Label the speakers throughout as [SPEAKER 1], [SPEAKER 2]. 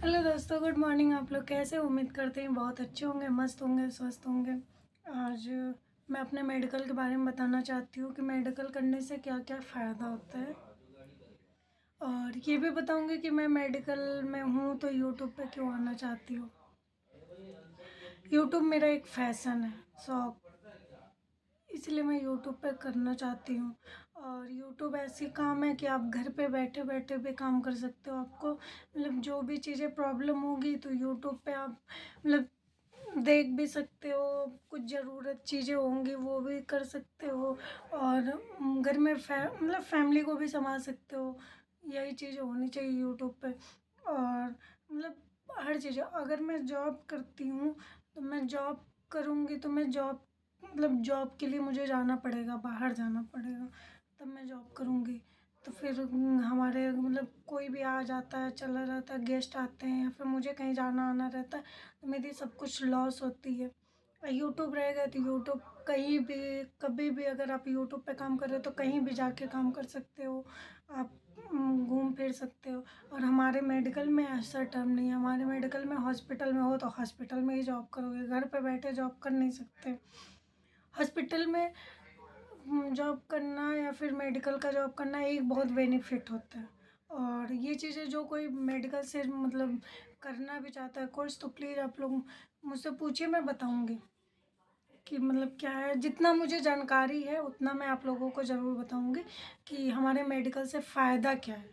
[SPEAKER 1] Hello दोस्तों, good morning. आप लोग कैसे? उम्मीद करते हैं बहुत अच्छे होंगे, मस्त होंगे, स्वस्थ होंगे। आज मैं अपने मेडिकल के बारे में बताना चाहती हूँ कि मेडिकल करने से क्या क्या फ़ायदा होता है, और ये भी बताऊँगी कि मैं मेडिकल में हूँ तो यूट्यूब पे क्यों आना चाहती हूँ। यूट्यूब मेरा एक फ़ैशन है, शौक, इसलिए मैं यूट्यूब पे करना चाहती हूँ। और यूट्यूब ऐसी काम है कि आप घर पे बैठे बैठे भी काम कर सकते हो। आपको मतलब जो भी चीज़ें प्रॉब्लम होगी तो यूट्यूब पे आप मतलब देख भी सकते हो। कुछ ज़रूरत चीज़ें होंगी वो भी कर सकते हो, और घर में मतलब फैमिली को भी संभाल सकते हो। यही चीज़ें होनी चाहिए यूट्यूब पे। और मतलब हर चीज़, अगर मैं जॉब करती हूँ तो मैं जॉब करूँगी तो मैं जॉब मतलब जॉब के लिए मुझे जाना पड़ेगा, बाहर जाना पड़ेगा, तब मैं जॉब करूँगी। तो फिर हमारे मतलब कोई भी आ जाता है, चला जाता है, गेस्ट आते हैं, या फिर मुझे कहीं जाना आना रहता है, तो मेरी सब कुछ लॉस होती है। यूट्यूब रहेगा तो यूट्यूब कहीं भी कभी भी, अगर आप यूट्यूब पे काम कर रहे हो तो कहीं भी जाके काम कर सकते हो। आप घूम फिर सकते हो। और हमारे मेडिकल में ऐसा टर्म नहीं है। हमारे मेडिकल में हॉस्पिटल में हो तो हॉस्पिटल में ही जॉब करोगे, घर पे बैठे जॉब कर नहीं सकते। हॉस्पिटल में जॉब करना या फिर मेडिकल का जॉब करना एक बहुत बेनिफिट होता है। और ये चीज़ें जो कोई मेडिकल से मतलब करना भी चाहता है कोर्स, तो प्लीज़ आप लोग मुझसे पूछिए, मैं बताऊंगी कि मतलब क्या है। जितना मुझे जानकारी है उतना मैं आप लोगों को ज़रूर बताऊंगी कि हमारे मेडिकल से फ़ायदा क्या है।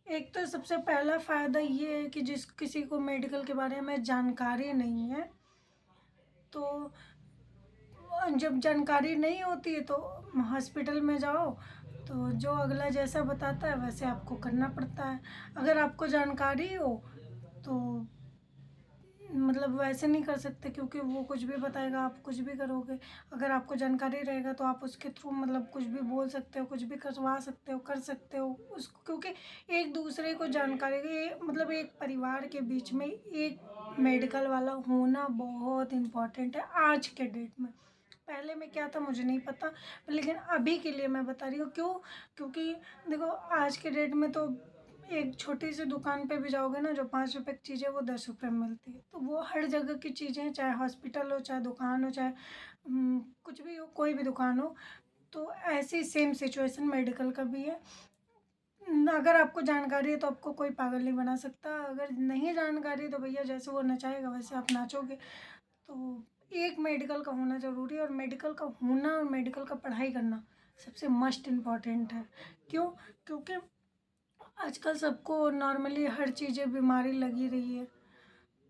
[SPEAKER 1] एक तो सबसे पहला फ़ायदा ये है कि जिस किसी को मेडिकल के बारे में जानकारी नहीं है, तो जब जानकारी नहीं होती है तो हॉस्पिटल में जाओ, तो जो अगला जैसा बताता है वैसे आपको करना पड़ता है। अगर आपको जानकारी हो तो मतलब वैसे नहीं कर सकते, क्योंकि वो कुछ भी बताएगा, आप कुछ भी करोगे। अगर आपको जानकारी रहेगा तो आप उसके थ्रू मतलब कुछ भी बोल सकते हो, कुछ भी करवा सकते हो, कर सकते हो उसको, क्योंकि एक दूसरे को जानकारी मतलब एक परिवार के बीच में एक मेडिकल वाला होना बहुत इम्पोर्टेंट है आज के डेट में। पहले में क्या था मुझे नहीं पता, लेकिन अभी के लिए मैं बता रही हूँ। क्यों? क्योंकि देखो, आज के डेट में तो एक छोटी सी दुकान पे भी जाओगे ना, जो 5 रुपए की चीज़ है वो 10 रुपए में मिलती है। तो वो हर जगह की चीज़ें हैं, चाहे हॉस्पिटल हो, चाहे दुकान हो, चाहे कुछ भी हो, कोई भी दुकान हो। तो ऐसी सेम सिचुएशन मेडिकल का भी है। अगर आपको जानकारी है तो आपको कोई पागल नहीं बना सकता। अगर नहीं जानकारी तो भैया जैसे वो नचाएगा वैसे आप नाचोगे। तो एक मेडिकल का होना ज़रूरी है, और मेडिकल का होना और मेडिकल का पढ़ाई करना सबसे मस्ट इम्पॉर्टेंट है। क्यों? क्योंकि आजकल सबको नॉर्मली हर चीज़ें बीमारी लगी रही है,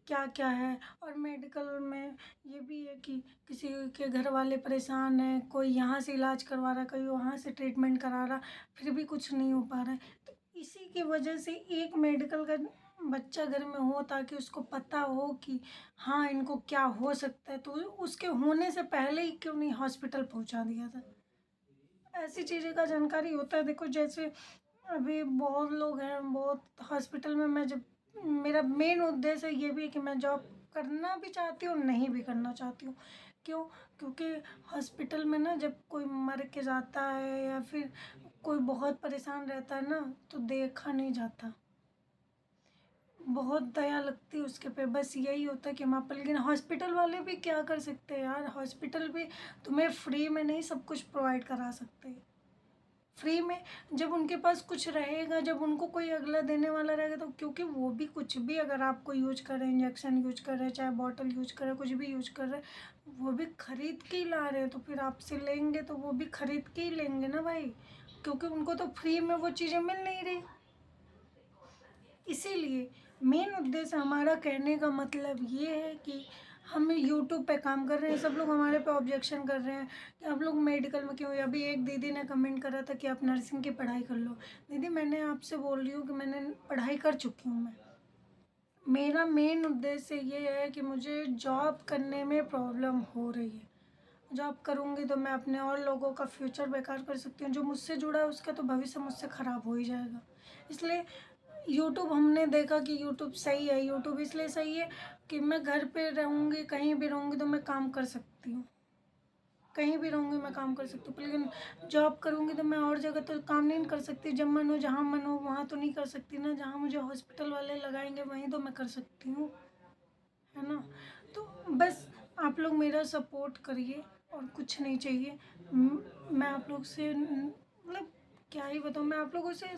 [SPEAKER 1] क्या क्या है। और मेडिकल में ये भी है कि किसी के घर वाले परेशान हैं, कोई यहाँ से इलाज करवा रहा, कोई वहाँ से ट्रीटमेंट करा रहा, फिर भी कुछ नहीं हो पा रहा है। तो इसी की वजह से एक मेडिकल का बच्चा घर में हो, ताकि उसको पता हो कि हाँ इनको क्या हो सकता है, तो उसके होने से पहले ही क्यों नहीं हॉस्पिटल पहुँचा दिया था। ऐसी चीज़ें का जानकारी होता है। देखो, जैसे अभी बहुत लोग हैं, बहुत हॉस्पिटल में, मैं जब मेरा मेन उद्देश्य ये भी है कि मैं जॉब करना भी चाहती हूँ, नहीं भी करना चाहती हूँ। क्यों? क्योंकि हॉस्पिटल में ना जब कोई मर के जाता है या फिर कोई बहुत परेशान रहता है ना, तो देखा नहीं जाता, बहुत दया लगती है उसके पे। बस यही होता है कि हम आप, लेकिन हॉस्पिटल वाले भी क्या कर सकते हैं यार। हॉस्पिटल भी तुम्हें फ्री में नहीं सब कुछ प्रोवाइड करा सकते। फ्री में जब उनके पास कुछ रहेगा, जब उनको कोई अगला देने वाला रहेगा, तो क्योंकि वो भी कुछ भी अगर आपको यूज कर रहे हैं, इंजेक्शन यूज कर रहे हैं, चाहे बॉटल यूज कर रहे हैं, कुछ भी यूज कर रहे हैं, वो भी खरीद के ही ला रहे हैं। तो फिर आपसे लेंगे तो वो भी खरीद के ही लेंगे ना भाई, क्योंकि उनको तो फ्री में वो चीज़ें मिल नहीं रही। इसीलिए मेन उद्देश्य हमारा कहने का मतलब ये है कि हम यूट्यूब पे काम कर रहे हैं, सब लोग हमारे पे ऑब्जेक्शन कर रहे हैं कि आप लोग मेडिकल में क्यों। अभी एक दीदी ने कमेंट करा था कि आप नर्सिंग की पढ़ाई कर लो। दीदी, मैंने आपसे बोल रही हूँ कि मैंने पढ़ाई कर चुकी हूँ। मैं मेरा मेन उद्देश्य ये है कि मुझे जॉब करने में प्रॉब्लम हो रही है। जॉब करूँगी तो मैं अपने और लोगों का फ्यूचर बेकार कर सकती हूँ। जो मुझसे जुड़ा है उसका तो भविष्य मुझसे ख़राब हो ही जाएगा। इसलिए यूट्यूब हमने देखा कि यूट्यूब सही है। यूट्यूब इसलिए सही है कि मैं घर पे रहूँगी, कहीं भी रहूँगी तो मैं काम कर सकती हूँ। कहीं भी रहूँगी मैं काम कर सकती हूँ, लेकिन जॉब करूँगी तो मैं और जगह तो काम नहीं कर सकती। जब मन हो जहाँ मन हो वहाँ तो नहीं कर सकती ना, जहाँ मुझे हॉस्पिटल वाले लगाएँगे वहीं तो मैं कर सकती हूँ, है ना? तो बस आप लोग मेरा सपोर्ट करिए और कुछ नहीं चाहिए। मैं आप लोग से मतलब क्या ही बताऊँ, मैं आप लोगों से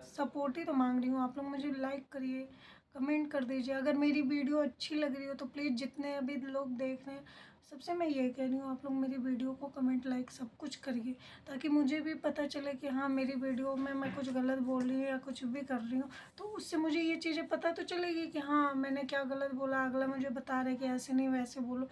[SPEAKER 1] सपोर्ट ही तो माँग रही हूँ। आप लोग मुझे लाइक करिए, कमेंट कर दीजिए। अगर मेरी वीडियो अच्छी लग रही हो तो प्लीज़ जितने अभी लोग देख रहे हैं, सबसे मैं ये कह रही हूँ आप लोग मेरी वीडियो को कमेंट, लाइक सब कुछ करिए, ताकि मुझे भी पता चले कि हाँ मेरी वीडियो में मैं कुछ गलत बोल रही हूँ या कुछ भी कर रही हूँ। तो उससे मुझे ये चीज़ें पता तो चलेगी कि हाँ मैंने क्या गलत बोला, अगला मुझे बता रहा है कि ऐसे नहीं वैसे बोलो।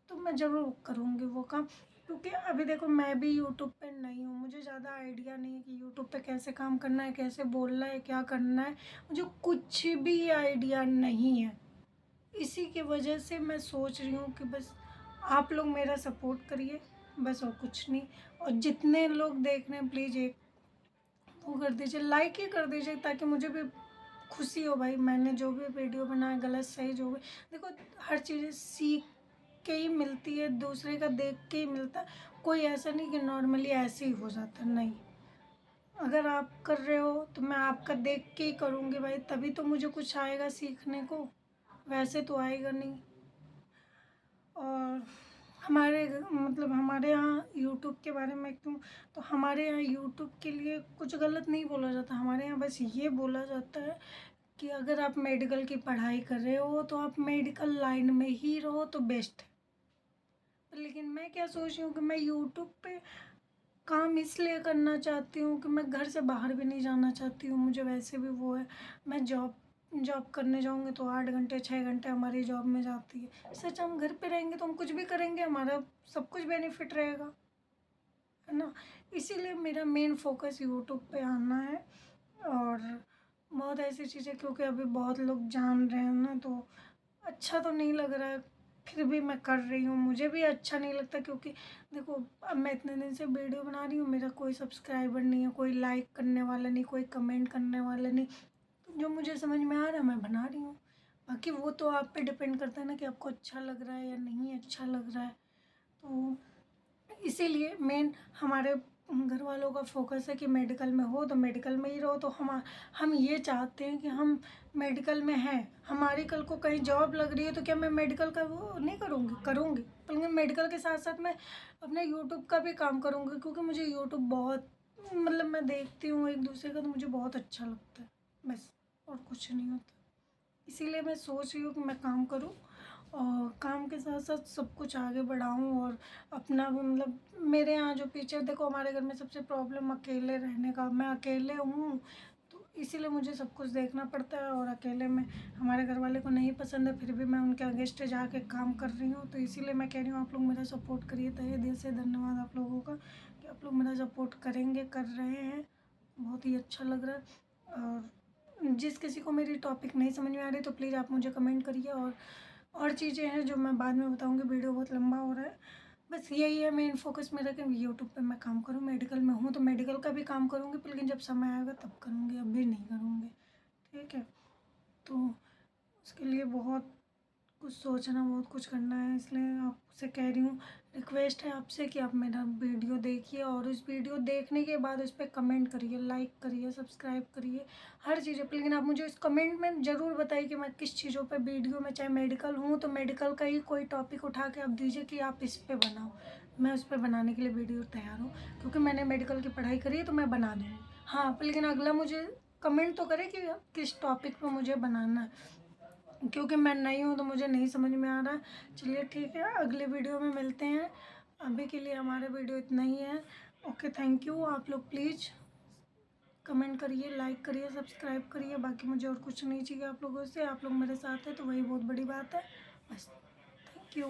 [SPEAKER 1] तो मैं ज़रूर करूँगी वो काम, क्योंकि अभी देखो मैं भी यूट्यूब पे नई हूँ, मुझे ज़्यादा आइडिया नहीं है कि यूट्यूब पे कैसे काम करना है, कैसे बोलना है, क्या करना है, मुझे कुछ भी आइडिया नहीं है। इसी की वजह से मैं सोच रही हूँ कि बस आप लोग मेरा सपोर्ट करिए, बस और कुछ नहीं। और जितने लोग देख रहे हैं प्लीज़ एक वो कर दीजिए, लाइक ही कर दीजिए, ताकि मुझे भी खुशी हो भाई मैंने जो भी वीडियो बनाया गलत सही जो भी। देखो हर चीज़ें सीख के ही मिलती है, दूसरे का देख के ही मिलता है। कोई ऐसा नहीं कि नॉर्मली ऐसे ही हो जाता है, नहीं। अगर आप कर रहे हो तो मैं आपका देख के ही करूँगी भाई, तभी तो मुझे कुछ आएगा सीखने को, वैसे तो आएगा नहीं। और मतलब हमारे यहाँ यूट्यूब के बारे में क्यों, तो हमारे यहाँ यूट्यूब के लिए कुछ गलत नहीं बोला जाता। हमारे यहाँ बस ये बोला जाता है कि अगर आप मेडिकल की पढ़ाई कर रहे हो तो आप मेडिकल लाइन में ही रहो तो बेस्ट है। लेकिन मैं क्या सोच रही हूँ कि मैं यूट्यूब पे काम इसलिए करना चाहती हूँ कि मैं घर से बाहर भी नहीं जाना चाहती हूँ। मुझे वैसे भी वो है, मैं जॉब जॉब करने जाऊँगी तो 8 घंटे 6 घंटे हमारी जॉब में जाती है। सच हम घर पे रहेंगे तो हम कुछ भी करेंगे, हमारा सब कुछ बेनिफिट रहेगा, है ना? इसीलिए मेरा मेन फ़ोकस यूट्यूब पे आना है। और बहुत ऐसी चीज़ें, क्योंकि अभी बहुत लोग जान रहे हैं ना, तो अच्छा तो नहीं लग रहा है, फिर भी मैं कर रही हूँ। मुझे भी अच्छा नहीं लगता, क्योंकि देखो अब मैं इतने दिन से वीडियो बना रही हूँ, मेरा कोई सब्सक्राइबर नहीं है, कोई लाइक करने वाला नहीं, कोई कमेंट करने वाला नहीं। तो जो मुझे समझ में आ रहा है मैं बना रही हूँ। बाकी वो तो आप पे डिपेंड करता है ना कि आपको अच्छा लग रहा है या नहीं अच्छा लग रहा है। तो इसीलिए मेन हमारे घर वालों का फोकस है कि मेडिकल में हो तो मेडिकल में ही रहो। तो हम ये चाहते हैं कि हम मेडिकल में हैं, हमारी कल को कहीं जॉब लग रही है तो क्या मैं मेडिकल का वो नहीं करूँगी, करूँगी, लेकिन मेडिकल के साथ साथ मैं अपने यूट्यूब का भी काम करूँगी, क्योंकि मुझे यूट्यूब बहुत मतलब मैं देखती हूँ एक दूसरे का, तो मुझे बहुत अच्छा लगता है, बस और कुछ नहीं होता। इसीलिए मैं सोच रही हूँ कि मैं काम करूँ और काम के साथ साथ सब कुछ आगे बढ़ाऊँ, और अपना भी मतलब मेरे यहाँ जो पीछे देखो हमारे घर में सबसे प्रॉब्लम अकेले रहने का, मैं अकेले हूँ, तो इसीलिए मुझे सब कुछ देखना पड़ता है। और अकेले में हमारे घर वाले को नहीं पसंद है, फिर भी मैं उनके अगेंस्ट जाके काम कर रही हूँ। तो इसीलिए मैं कह रही हूँ आप लोग मेरा सपोर्ट करिए। तहे दिल से धन्यवाद आप लोगों का कि आप लोग मेरा सपोर्ट करेंगे, कर रहे हैं, बहुत ही अच्छा लग रहा है। और जिस किसी को मेरी टॉपिक नहीं समझ में आ रही तो प्लीज़ आप मुझे कमेंट करिए। और चीज़ें हैं जो मैं बाद में बताऊँगी, वीडियो बहुत लंबा हो रहा है। बस यही है मेन फ़ोकस मेरा कि यूट्यूब पे मैं काम करूँ। मेडिकल में हूँ तो मेडिकल का भी काम करूँगी, लेकिन जब समय आएगा तब करूँगी, अभी नहीं करूँगी, ठीक है? तो उसके लिए बहुत कुछ सोचना, बहुत कुछ करना है, इसलिए आपसे कह रही हूँ, रिक्वेस्ट है आपसे कि आप मेरा वीडियो देखिए और उस वीडियो देखने के बाद उस पर कमेंट करिए, लाइक करिए, सब्सक्राइब करिए, हर चीज़ पर। लेकिन आप मुझे इस कमेंट में ज़रूर बताइए कि मैं किस चीज़ों पे वीडियो में, चाहे मेडिकल हूँ तो मेडिकल का ही कोई टॉपिक उठा के आप दीजिए कि आप इस पर बनाओ, मैं उस पर बनाने के लिए वीडियो तैयार हूँ, क्योंकि मैंने मेडिकल की पढ़ाई करी है तो मैं बना दूँगी। हाँ, लेकिन अगला मुझे कमेंट तो करे कि किस टॉपिक पर मुझे बनाना है, क्योंकि मैं नई हूँ तो मुझे नहीं समझ में आ रहा है। चलिए ठीक है, अगले वीडियो में मिलते हैं। अभी के लिए हमारा वीडियो इतना ही है। Okay, thank you. आप लोग प्लीज़ कमेंट करिए, लाइक करिए, सब्सक्राइब करिए। बाकी मुझे और कुछ नहीं चाहिए आप लोगों से, आप लोग मेरे साथ हैं तो वही बहुत बड़ी बात है। बस, थैंक यू।